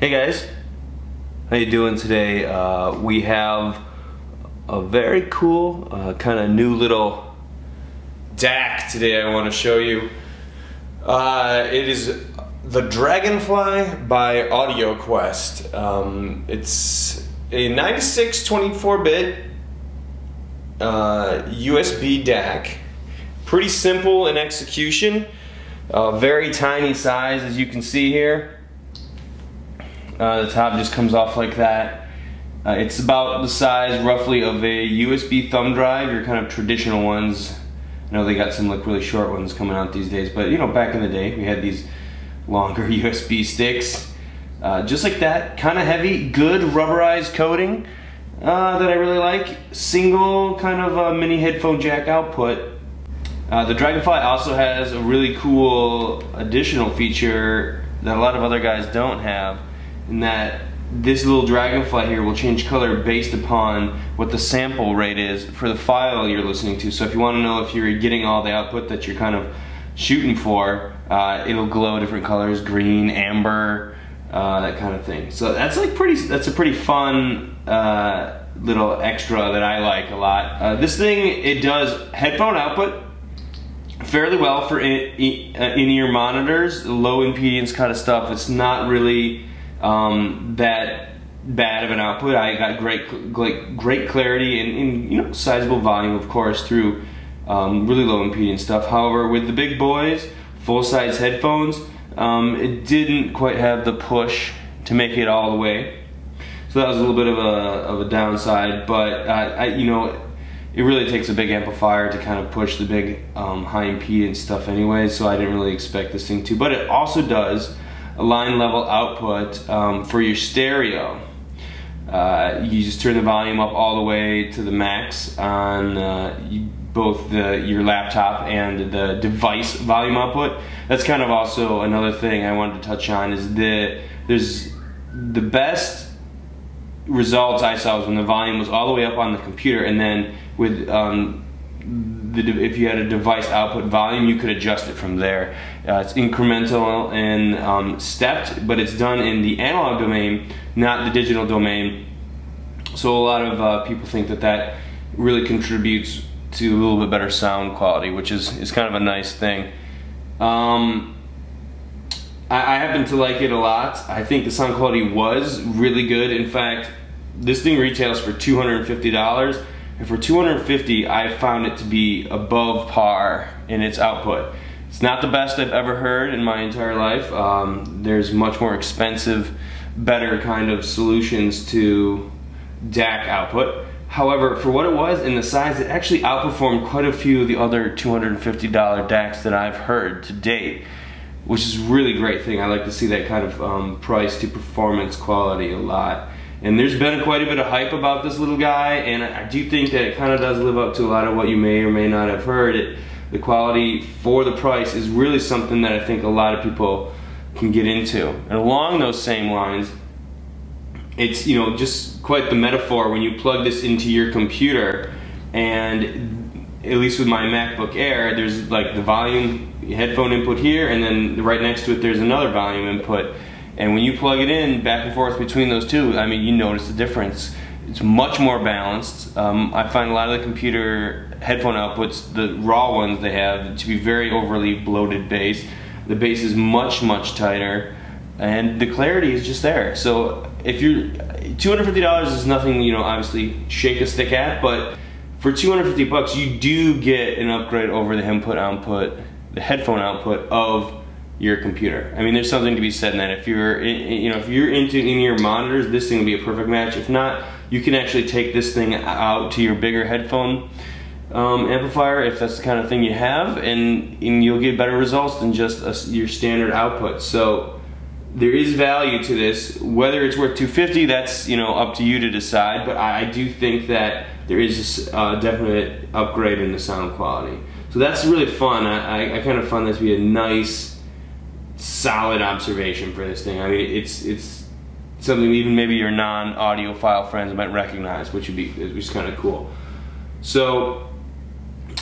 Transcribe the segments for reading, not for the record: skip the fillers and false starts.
Hey guys, how you doing today? We have a very cool kind of new little DAC today I want to show you. It is the DragonFly by AudioQuest. It's a 96 24-bit USB DAC. Pretty simple in execution, very tiny size as you can see here. The top just comes off like that. It's about the size roughly of a USB thumb drive, your kind of traditional ones. I know they got some like really short ones coming out these days, but you know, back in the day we had these longer USB sticks. Just like that, kind of heavy, good rubberized coating that I really like. Single kind of mini headphone jack output. The DragonFly also has a really cool additional feature that a lot of other guys don't have, in that this little DragonFly here will change color based upon what the sample rate is for the file you're listening to. So if you want to know if you're getting all the output that you're kind of shooting for, it'll glow different colors, green, amber, that kind of thing. So that's like that's a pretty fun little extra that I like a lot. This thing, it does headphone output fairly well for in-ear monitors, low impedance kind of stuff. It's not really that bad of an output. I got great clarity and you know, sizable volume, of course, through really low impedance stuff. However, with the big boys, full-size headphones, it didn't quite have the push to make it all the way. So that was a little bit of a downside, but you know, it really takes a big amplifier to kind of push the big high impedance stuff anyway, so I didn't really expect this thing to. But it also does a line level output for your stereo. You just turn the volume up all the way to the max on both your laptop and the device volume output. That's kind of also another thing I wanted to touch on, is that there's the best results I saw was when the volume was all the way up on the computer, and then with if you had a device output volume, you could adjust it from there. It's incremental and stepped, but it's done in the analog domain, not the digital domain. So a lot of people think that that really contributes to a little bit better sound quality, which is kind of a nice thing. I happen to like it a lot. I think the sound quality was really good. In fact, this thing retails for $250. And for $250, I found it to be above par in its output. It's not the best I've ever heard in my entire life. There's much more expensive, better kind of solutions to DAC output. However, for what it was and the size, it actually outperformed quite a few of the other $250 DACs that I've heard to date, which is a really great thing. I like to see that kind of price to performance quality a lot. And there's been quite a bit of hype about this little guy, and I do think that it kind of does live up to a lot of what you may or may not have heard. The quality for the price is really something that I think a lot of people can get into. And along those same lines, it's, you know, just quite the metaphor when you plug this into your computer, and at least with my MacBook Air, there's like the volume headphone input here, and then right next to it there's another volume input. And when you plug it in back and forth between those two, I mean, you notice the difference. It's much more balanced. I find a lot of the computer headphone outputs, the raw ones they have, to be very overly bloated bass. The bass is much, much tighter, and the clarity is just there. So if you're, $250 is nothing, you know, obviously shake a stick at, but for 250 bucks, you do get an upgrade over the headphone output of your computer. I mean, there's something to be said in that. If you're, you know, if you're into in-ear monitors, this thing will be a perfect match. If not, you can actually take this thing out to your bigger headphone amplifier, if that's the kind of thing you have, and you'll get better results than just your standard output. So there is value to this. Whether it's worth $250, that's, you know, up to you to decide. But I do think that there is a definite upgrade in the sound quality. So that's really fun. I kind of found this to be a nice, solid observation for this thing. I mean, it's something even maybe your non-audiophile friends might recognize, which is kind of cool. So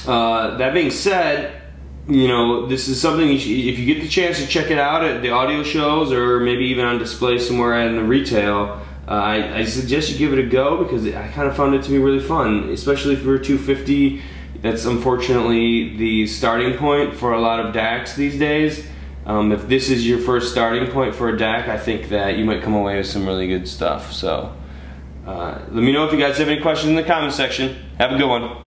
that being said, you know, this is something if you get the chance to check it out at the audio shows or maybe even on display somewhere in the retail, I suggest you give it a go, because I kind of found it to be really fun, especially for $250. That's unfortunately the starting point for a lot of DACs these days. If this is your first starting point for a DAC, I think that you might come away with some really good stuff. So let me know if you guys have any questions in the comment section. Have a good one.